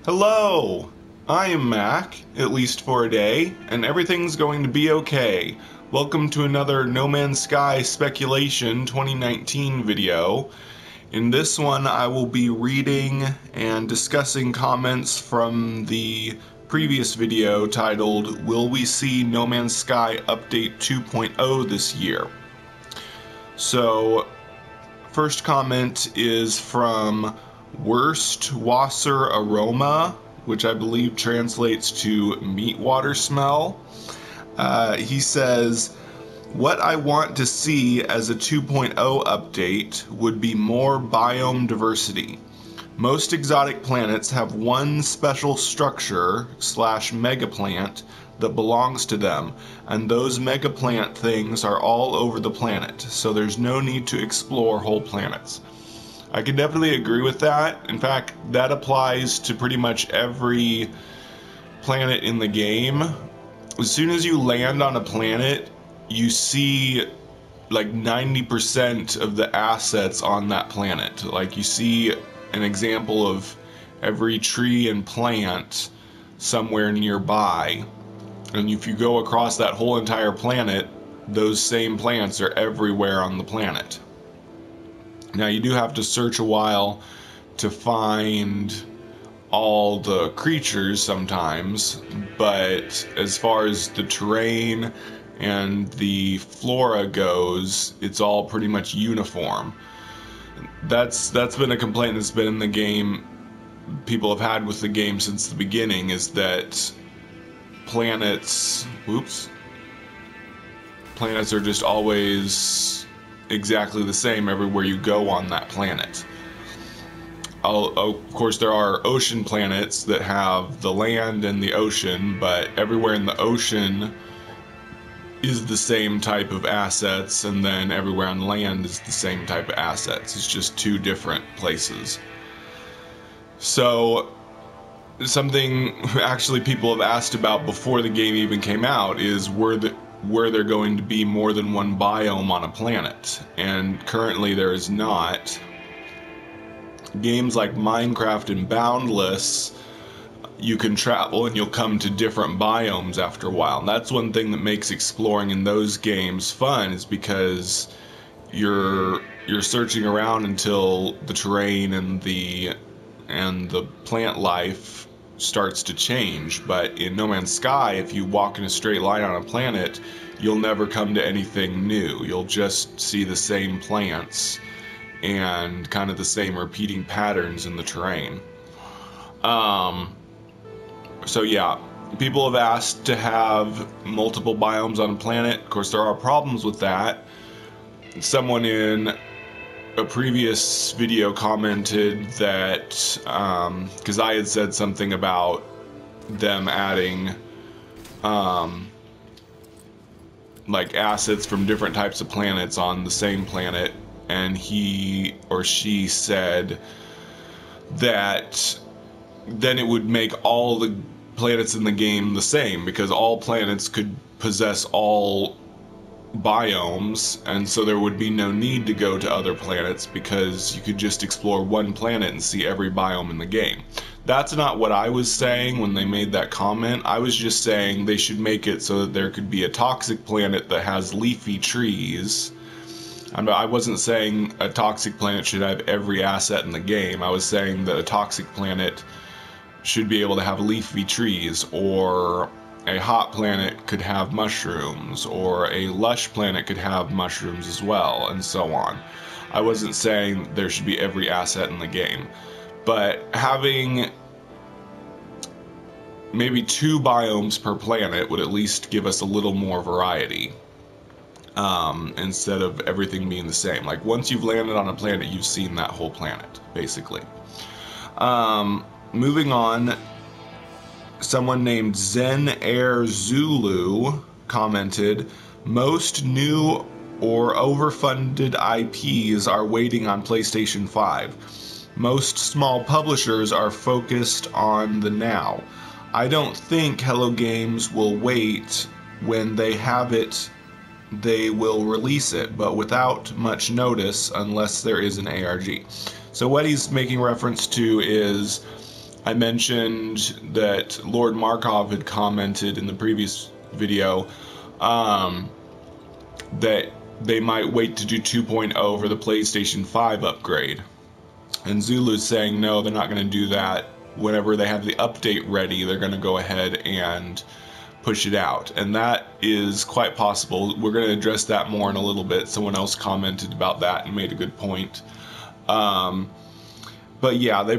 Hello! I am Mac, at least for a day, and everything's going to be okay. Welcome to another No Man's Sky Speculation 2019 video. In this one, I will be reading and discussing comments from the previous video titled, Will We See No Man's Sky Update 2.0 this year? So, first comment is from Worst Wasser Aroma, which I believe translates to meat water smell. He says, what I want to see as a 2.0 update would be more biome diversity. Most exotic planets have one special structure / megaplant that belongs to them, and those megaplant things are all over the planet, so there's no need to explore whole planets. I can definitely agree with that. In fact, that applies to pretty much every planet in the game. As soon as you land on a planet, you see like 90% of the assets on that planet. Like you see an example of every tree and plant somewhere nearby. And if you go across that whole entire planet, those same plants are everywhere on the planet. Now you do have to search a while to find all the creatures sometimes, but as far as the terrain and the flora goes, it's all pretty much uniform. That's been a complaint that's been in the game, people have had with the game since the beginning, is that planets are just always exactly the same everywhere you go on that planet. Of course, there are ocean planets that have the land and the ocean, but everywhere in the ocean is the same type of assets, and then everywhere on land is the same type of assets. It's just two different places. So, something actually people have asked about before the game even came out is were there going to be more than one biome on a planet, and currently there is not. Games like Minecraft and Boundless, you can travel and you'll come to different biomes after a while. And that's one thing that makes exploring in those games fun, is because you're searching around until the terrain and the plant life starts to change. But in No Man's Sky, if you walk in a straight line on a planet, you'll never come to anything new. You'll just see the same plants and kind of the same repeating patterns in the terrain. So yeah, people have asked to have multiple biomes on a planet. Of course, there are problems with that. Someone in a previous video commented that, because I had said something about them adding like assets from different types of planets on the same planet, and he or she said that then it would make all the planets in the game the same, because all planets could possess all biomes, and so there would be no need to go to other planets because you could just explore one planet and see every biome in the game. That's not what I was saying when they made that comment. I was just saying they should make it so that there could be a toxic planet that has leafy trees. I wasn't saying a toxic planet should have every asset in the game. I was saying that a toxic planet should be able to have leafy trees, or a hot planet could have mushrooms, or a lush planet could have mushrooms as well, and so on. I wasn't saying there should be every asset in the game, but having maybe 2 biomes per planet would at least give us a little more variety, instead of everything being the same. Like, once you've landed on a planet, you've seen that whole planet, basically. Moving on, someone named Zen Air Zulu commented, most new or overfunded IPs are waiting on PlayStation 5. Most small publishers are focused on the now. I don't think Hello Games will wait. When they have it, they will release it, but without much notice unless there is an ARG. So what he's making reference to is I mentioned that Lord Markov had commented in the previous video that they might wait to do 2.0 for the PlayStation 5 upgrade. And Zulu's saying no, they're not going to do that. Whenever they have the update ready, they're going to go ahead and push it out. And that is quite possible. We're going to address that more in a little bit. Someone else commented about that and made a good point. But yeah, they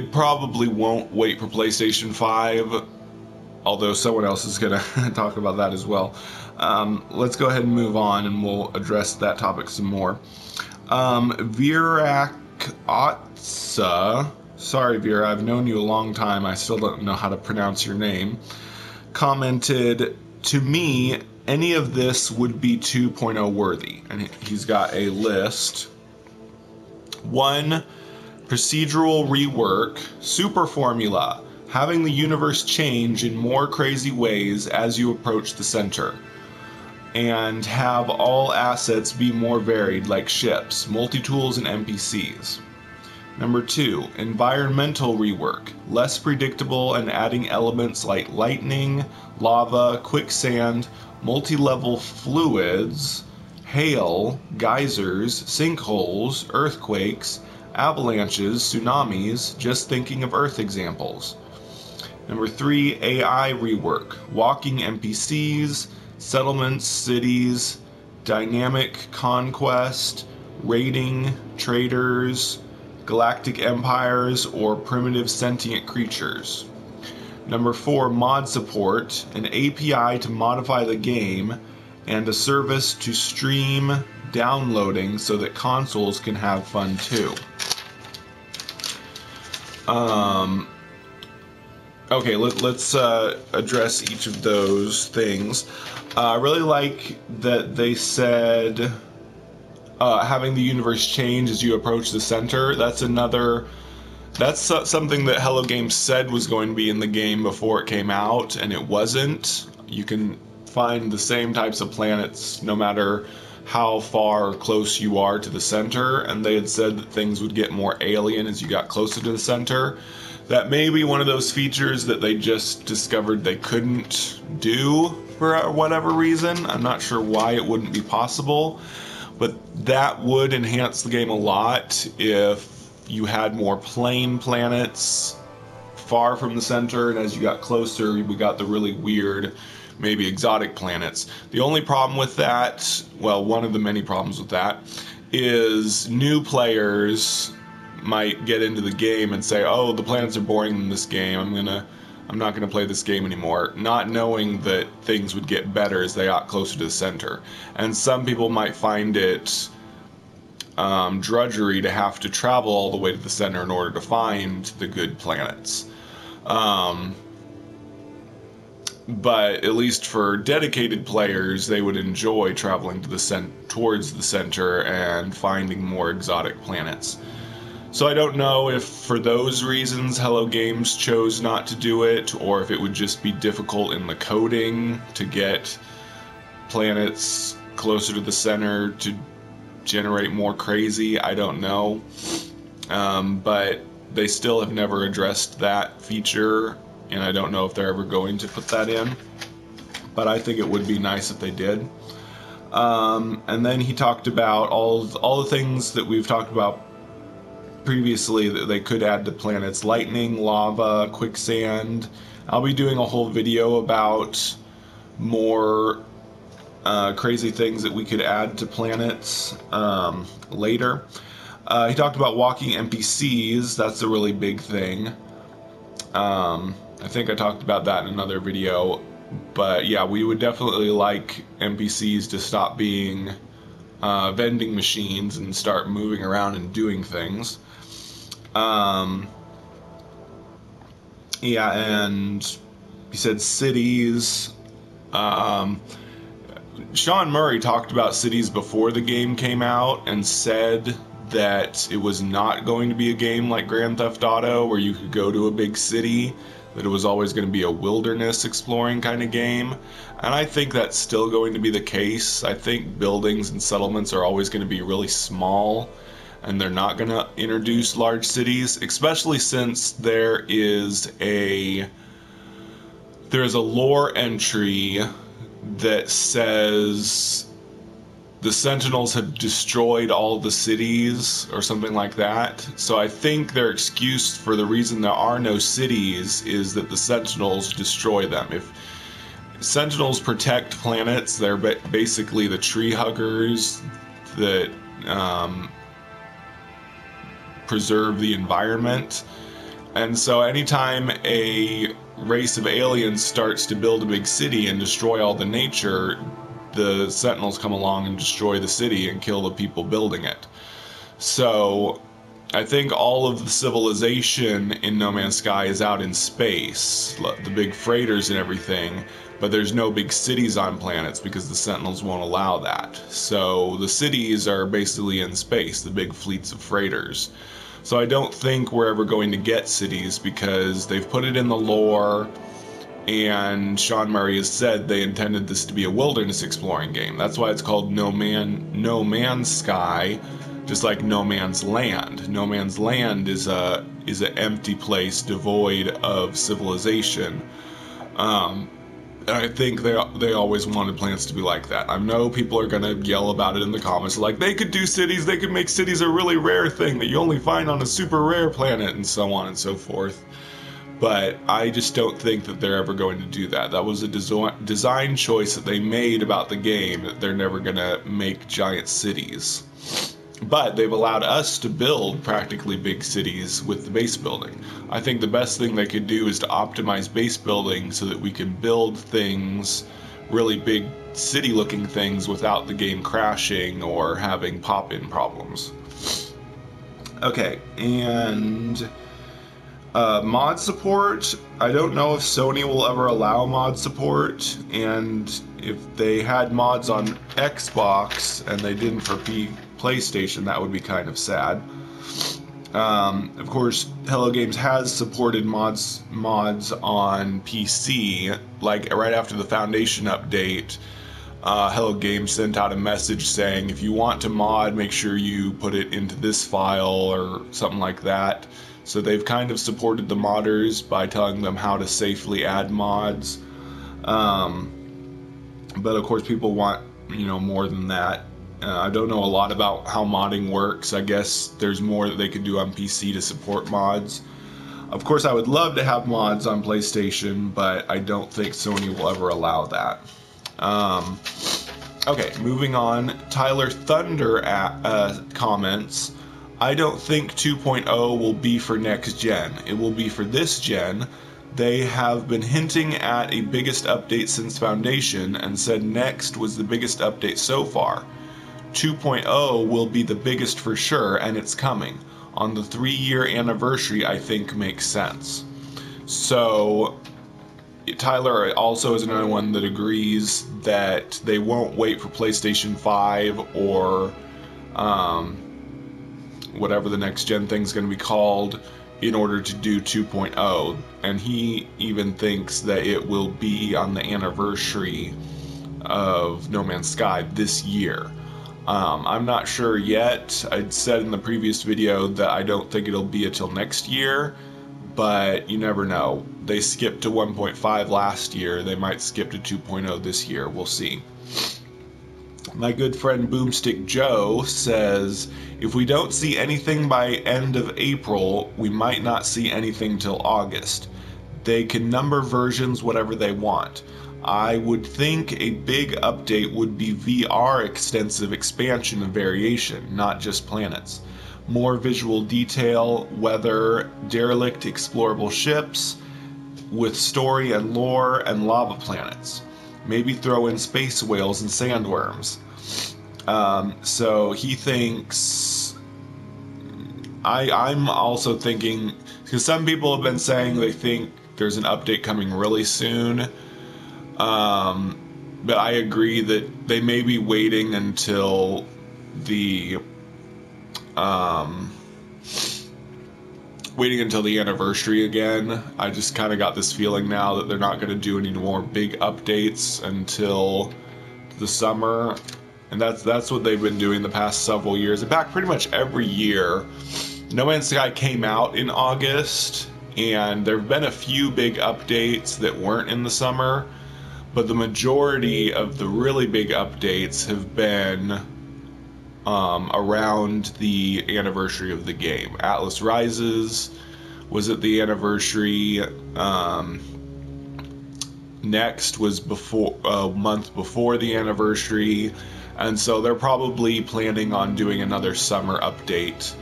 probably won't wait for PlayStation 5, although someone else is going to talk about that as well. Let's go ahead and move on, and we'll address that topic some more. Virakotsa, sorry Vera, I've known you a long time, I still don't know how to pronounce your name, commented, to me, any of this would be 2.0 worthy. And he's got a list. 1. Procedural rework, super formula, having the universe change in more crazy ways as you approach the center. And have all assets be more varied, like ships, multi-tools, and NPCs. Number 2, environmental rework, less predictable and adding elements like lightning, lava, quicksand, multi-level fluids, hail, geysers, sinkholes, earthquakes, avalanches, tsunamis, just thinking of Earth examples. Number 3, AI rework, walking NPCs, settlements, cities, dynamic conquest, raiding, traders, galactic empires, or primitive sentient creatures. Number 4, mod support, an API to modify the game, and a service to stream downloading so that consoles can have fun too. Okay, let's address each of those things. I really like that they said having the universe change as you approach the center. That's something that Hello Games said was going to be in the game before it came out, and it wasn't. You can find the same types of planets no matter how far or close you are to the center, and they had said that things would get more alien as you got closer to the center. That may be one of those features that they just discovered they couldn't do for whatever reason. I'm not sure why it wouldn't be possible, but that would enhance the game a lot if you had more plain planets far from the center, and as you got closer, we got the really weird, maybe exotic planets. The only problem with that, well, one of the many problems with that, is new players might get into the game and say, oh, the planets are boring in this game, I'm not gonna play this game anymore, not knowing that things would get better as they got closer to the center. And some people might find it drudgery to have to travel all the way to the center in order to find the good planets. But at least for dedicated players, they would enjoy traveling to towards the center and finding more exotic planets. So I don't know if for those reasons Hello Games chose not to do it, or if it would just be difficult in the coding to get planets closer to the center to generate more crazy. I don't know. But they still have never addressed that feature, and I don't know if they're ever going to put that in. But I think it would be nice if they did. And then he talked about all the things that we've talked about previously that they could add to planets: lightning, lava, quicksand. I'll be doing a whole video about more crazy things that we could add to planets later. He talked about walking NPCs. That's a really big thing. I think I talked about that in another video, but yeah, we would definitely like NPCs to stop being vending machines and start moving around and doing things. Yeah, and he said cities. Sean Murray talked about cities before the game came out and said that it was not going to be a game like Grand Theft Auto where you could go to a big city, that it was always going to be a wilderness exploring kind of game. And I think that's still going to be the case. I think buildings and settlements are always going to be really small, and they're not going to introduce large cities, especially since there's a lore entry that says the Sentinels have destroyed all the cities or something like that. So I think their excuse for the reason there are no cities is that the Sentinels destroy them. If Sentinels protect planets, they're basically the tree huggers that preserve the environment. And so anytime a race of aliens starts to build a big city and destroy all the nature, the Sentinels come along and destroy the city and kill the people building it. So I think all of the civilization in No Man's Sky is out in space, the big freighters and everything, but there's no big cities on planets because the Sentinels won't allow that. So the cities are basically in space, the big fleets of freighters. So I don't think we're ever going to get cities because they've put it in the lore, and Sean Murray has said they intended this to be a wilderness exploring game. That's why it's called No Man's Sky, just like No Man's Land. No Man's Land is an empty place devoid of civilization. And I think they always wanted planets to be like that. I know people are gonna yell about it in the comments, like they could do cities, they could make cities a really rare thing that you only find on a super rare planet, and so on and so forth. But I just don't think that they're ever going to do that. That was a design choice that they made about the game, that they're never gonna make giant cities. But they've allowed us to build practically big cities with the base building. I think the best thing they could do is to optimize base building so that we can build things, really big city-looking things, without the game crashing or having pop-in problems. Okay, and mod support. I don't know if Sony will ever allow mod support, and if they had mods on Xbox and they didn't for PlayStation, that would be kind of sad. Of course, Hello Games has supported mods on PC. Like right after the Foundation update, Hello Games sent out a message saying if you want to mod, make sure you put it into this file or something like that. So they've kind of supported the modders by telling them how to safely add mods. But of course people want, more than that. I don't know a lot about how modding works. I guess there's more that they could do on PC to support mods. Of course I would love to have mods on PlayStation, but I don't think Sony will ever allow that. Okay, moving on. Tyler Thunder comments, I don't think 2.0 will be for next gen. It will be for this gen. They have been hinting at a biggest update since Foundation and said Next was the biggest update so far. 2.0 will be the biggest for sure, and it's coming. On the 3-year anniversary, I think makes sense. So Tyler also is another one that agrees that they won't wait for PlayStation 5 or whatever the next gen thing's going to be called in order to do 2.0, and he even thinks that it will be on the anniversary of No Man's Sky this year. I'm not sure yet. I'd said in the previous video that I don't think it'll be until next year, but you never know. They skipped to 1.5 last year, they might skip to 2.0 this year, we'll see. My good friend Boomstick Joe says, if we don't see anything by end of April, we might not see anything till August. They can number versions whatever they want. I would think a big update would be VR extensive expansion and variation, not just planets. More visual detail, weather, derelict explorable ships, with story and lore and lava planets. Maybe throw in space whales and sandworms. So he thinks... I'm also thinking, because some people have been saying they think there's an update coming really soon. But I agree that they may be waiting until the anniversary again. I just kind of got this feeling now that they're not going to do any more big updates until the summer. and that's what they've been doing the past several years. In fact, pretty much every year, No Man's Sky came out in August, and there have been a few big updates that weren't in the summer, but the majority of the really big updates have been around the anniversary of the game. Atlas Rises was at the anniversary. Next was before a month before the anniversary, and so they're probably planning on doing another summer update.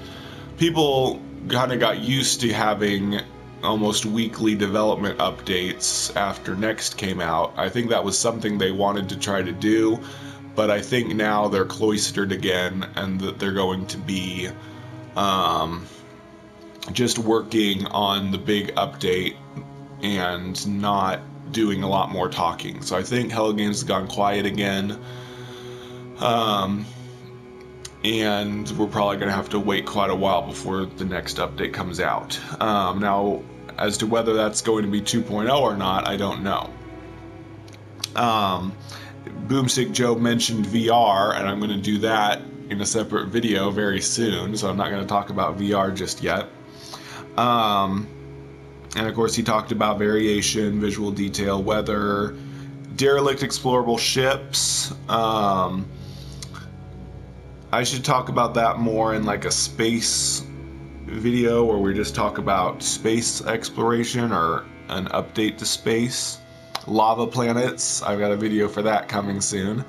People kind of got used to having almost weekly development updates after Next came out. I think that was something they wanted to try to do, but I think now they're cloistered again, and that they're going to be just working on the big update and not doing a lot more talking. So I think Hello Games has gone quiet again, and we're probably going to have to wait quite a while before the next update comes out. Now, as to whether that's going to be 2.0 or not, I don't know. Boomstick Joe mentioned VR, and I'm going to do that in a separate video very soon, so I'm not going to talk about VR just yet. And of course he talked about variation, visual detail, weather, derelict explorable ships. I should talk about that more in like a space video where we just talk about space exploration or an update to space. Lava planets, I've got a video for that coming soon.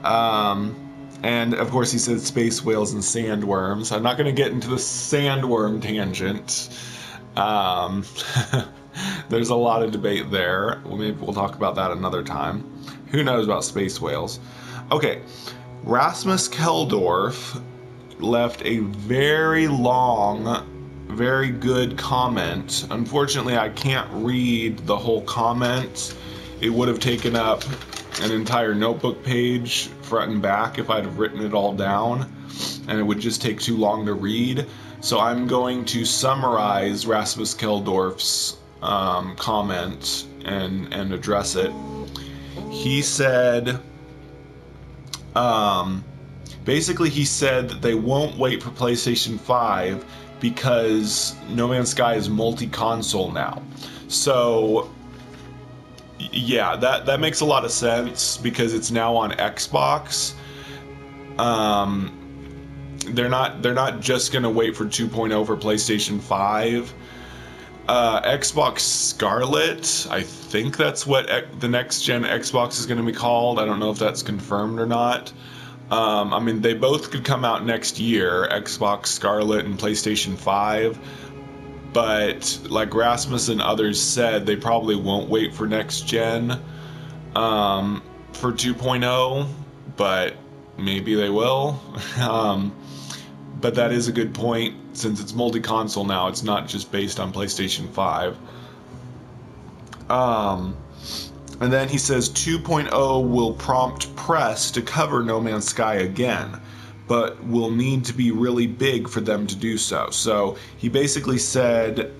And of course he said space whales and sandworms. I'm not going to get into the sandworm tangent. There's a lot of debate there. Well, maybe we'll talk about that another time. Who knows about space whales? Okay, Rasmus Keldorf left a very long, very good comment. Unfortunately, I can't read the whole comment. It would have taken up an entire notebook page, front and back, if I'd have written it all down, and it would just take too long to read. So I'm going to summarize Rasmus Keldorf's comment and address it. He said, basically he said that they won't wait for PlayStation 5 because No Man's Sky is multi-console now. So yeah, that makes a lot of sense because it's now on Xbox. They're not just gonna wait for 2.0 for PlayStation 5. Xbox Scarlet, I think that's what the next gen Xbox is gonna be called. I don't know if that's confirmed or not. I mean, they both could come out next year, Xbox Scarlet and PlayStation 5. But like Rasmus and others said, they probably won't wait for next gen for 2.0, but maybe they will. But that is a good point. Since it's multi-console now, it's not just based on PlayStation 5. And then he says 2.0 will prompt press to cover No Man's Sky again, but will need to be really big for them to do so. So he basically said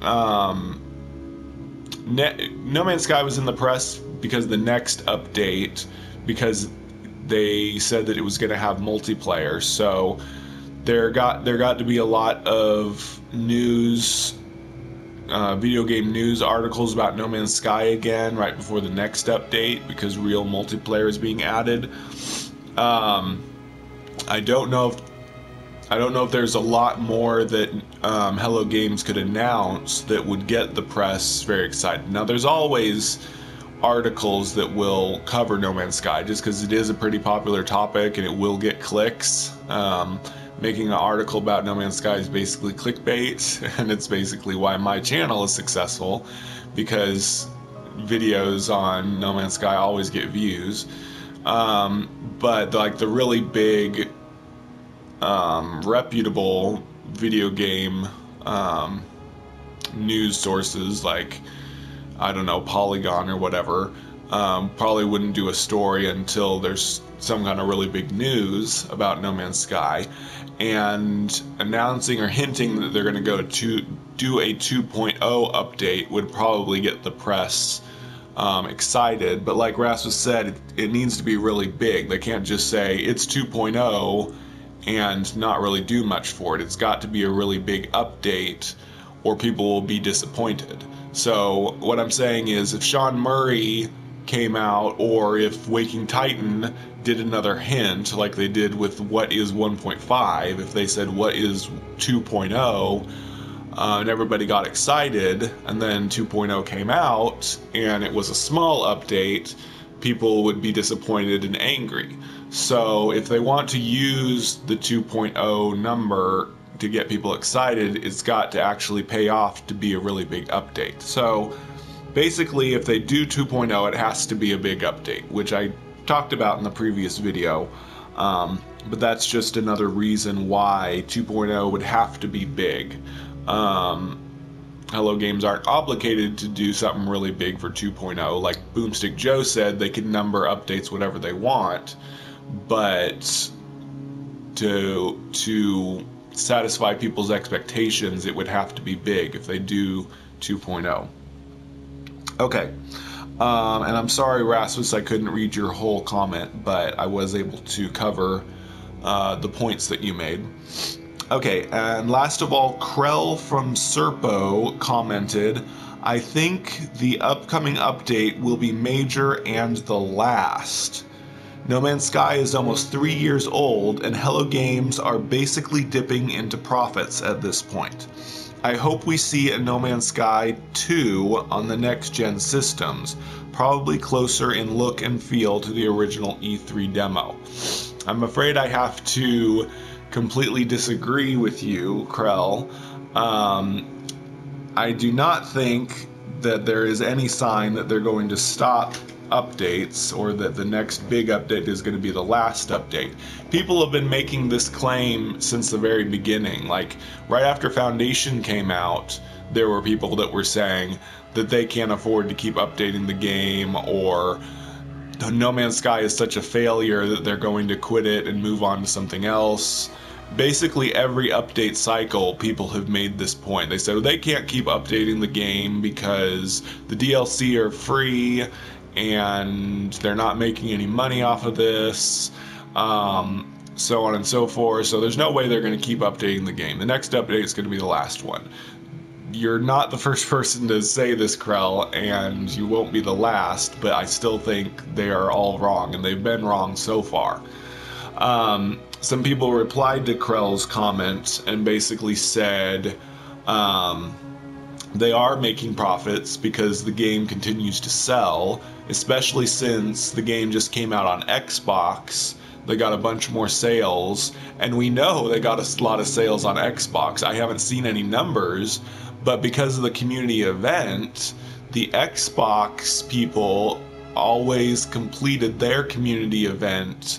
No Man's Sky was in the press because the next update, because they said that it was going to have multiplayer. So there got to be a lot of news, video game news articles about No Man's Sky again right before the next update because real multiplayer is being added. I don't know if there's a lot more that Hello Games could announce that would get the press very excited. Now, there's always articles that will cover No Man's Sky just because it is a pretty popular topic and it will get clicks. Making an article about No Man's Sky is basically clickbait, and it's basically why my channel is successful, because videos on No Man's Sky always get views. But like the really big, reputable video game news sources, like, I don't know, Polygon or whatever, probably wouldn't do a story until there's some kind of really big news about No Man's Sky. And announcing or hinting that they're going to go to do a 2.0 update would probably get the press excited. But like Rasmus said, it needs to be really big. They can't just say it's 2.0 and not really do much for it. It's got to be a really big update or people will be disappointed. So what I'm saying is if Sean Murray came out, or if Waking Titan did another hint like they did with what is 1.5, if they said what is 2.0, and everybody got excited, and then 2.0 came out and it was a small update, people would be disappointed and angry. So if they want to use the 2.0 number to get people excited, it's got to actually pay off to be a really big update. So basically, if they do 2.0, it has to be a big update, which I talked about in the previous video. But that's just another reason why 2.0 would have to be big. Hello Games aren't obligated to do something really big for 2.0. Like Boomstick Joe said, they can number updates whatever they want, but to satisfy people's expectations, it would have to be big if they do 2.0. Okay, and I'm sorry, Rasmus, I couldn't read your whole comment, but I was able to cover the points that you made. Okay, and last of all, Krell from Serpo commented, I think the upcoming update will be major and the last. No Man's Sky is almost 3 years old, and Hello Games are basically dipping into profits at this point. I hope we see a No Man's Sky 2 on the next-gen systems, probably closer in look and feel to the original E3 demo. I'm afraid I have to completely disagree with you, Krell. I do not think that there is any sign that they're going to stop updates or that the next big update is going to be the last update. People have been making this claim since the very beginning. Like right after Foundation came out, there were people that were saying that they can't afford to keep updating the game, or No Man's Sky is such a failure that they're going to quit it and move on to something else. Basically every update cycle, people have made this point. They said they can't keep updating the game because the DLC are free and they're not making any money off of this, so on and so forth. So there's no way they're going to keep updating the game. The next update is going to be the last one. You're not the first person to say this, Krell, and you won't be the last, but I still think they are all wrong, and they've been wrong so far. Some people replied to Krell's comment and basically said they are making profits because the game continues to sell, especially since the game just came out on Xbox. They got a bunch more sales, and we know they got a lot of sales on Xbox. I haven't seen any numbers, but because of the community event, the Xbox people always completed their community event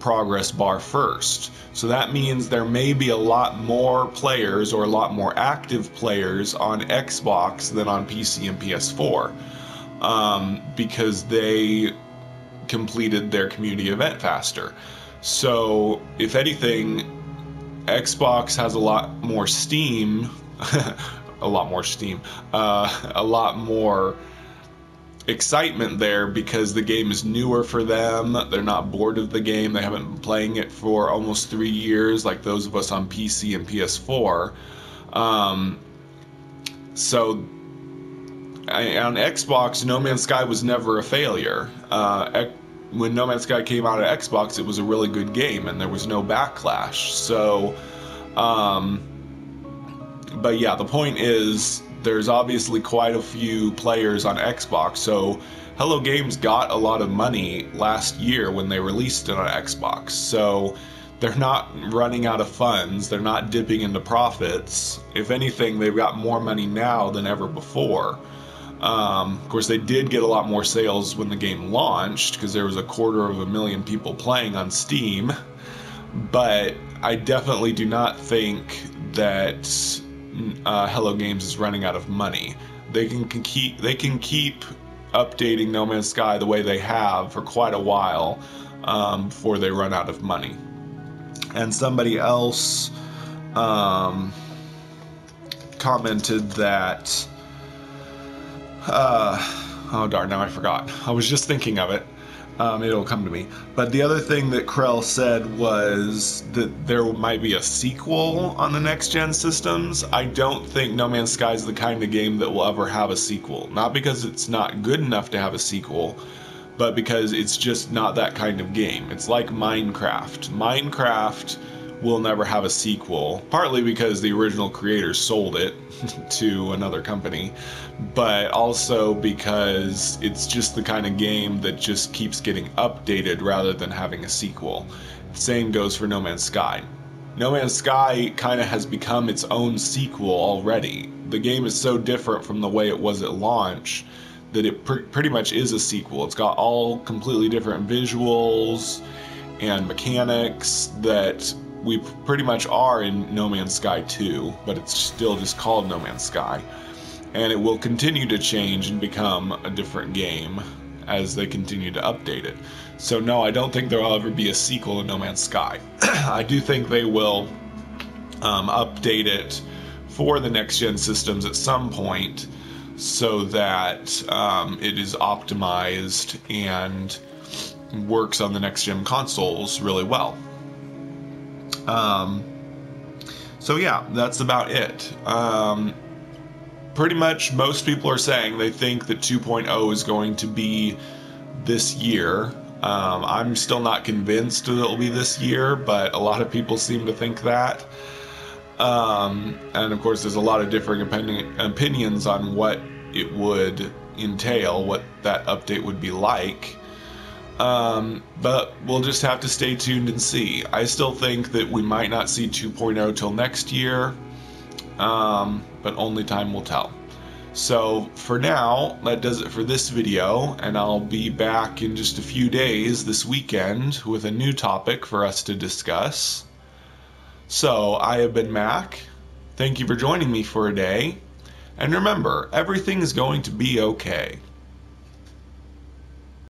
progress bar first. So that means there may be a lot more players or a lot more active players on Xbox than on PC and PS4, because they completed their community event faster. So if anything, Xbox has a lot more steam, a lot more excitement there because the game is newer for them. They're not bored of the game. They haven't been playing it for almost 3 years like those of us on PC and PS4. So on Xbox, No Man's Sky was never a failure. When No Man's Sky came out at Xbox, it was a really good game and there was no backlash. So but yeah, the point is there's obviously quite a few players on Xbox, so Hello Games got a lot of money last year when they released it on Xbox, so they're not running out of funds, they're not dipping into profits. If anything, they've got more money now than ever before. Of course, they did get a lot more sales when the game launched, because there was 250,000 people playing on Steam, but I definitely do not think that Hello Games is running out of money. They can keep updating No Man's Sky the way they have for quite a while before they run out of money. And somebody else commented that Oh darn, now I forgot. I was just thinking of it. It'll come to me. But the other thing that Krell said was that there might be a sequel on the next-gen systems. I don't think No Man's Sky is the kind of game that will ever have a sequel. Not because it's not good enough to have a sequel, but because it's just not that kind of game. It's like Minecraft. Minecraft will never have a sequel, partly because the original creators sold it to another company, but also because it's just the kind of game that just keeps getting updated rather than having a sequel. The same goes for No Man's Sky. No Man's Sky kind of has become its own sequel already. The game is so different from the way it was at launch that it pretty much is a sequel. It's got all completely different visuals and mechanics that we pretty much are in No Man's Sky 2, but it's still just called No Man's Sky. And it will continue to change and become a different game as they continue to update it. So no, I don't think there will ever be a sequel to No Man's Sky. I do think they will update it for the next-gen systems at some point so that it is optimized and works on the next-gen consoles really well. So yeah, that's about it. Pretty much most people are saying they think that 2.0 is going to be this year. I'm still not convinced that it'll be this year, but a lot of people seem to think that. And of course there's a lot of different opinions on what it would entail, what that update would be like. But we'll just have to stay tuned and see. I still think that we might not see 2.0 till next year, but only time will tell. So for now, that does it for this video, and I'll be back in just a few days this weekend with a new topic for us to discuss. So I have been Mac. Thank you for joining me for a day, and remember, everything is going to be okay.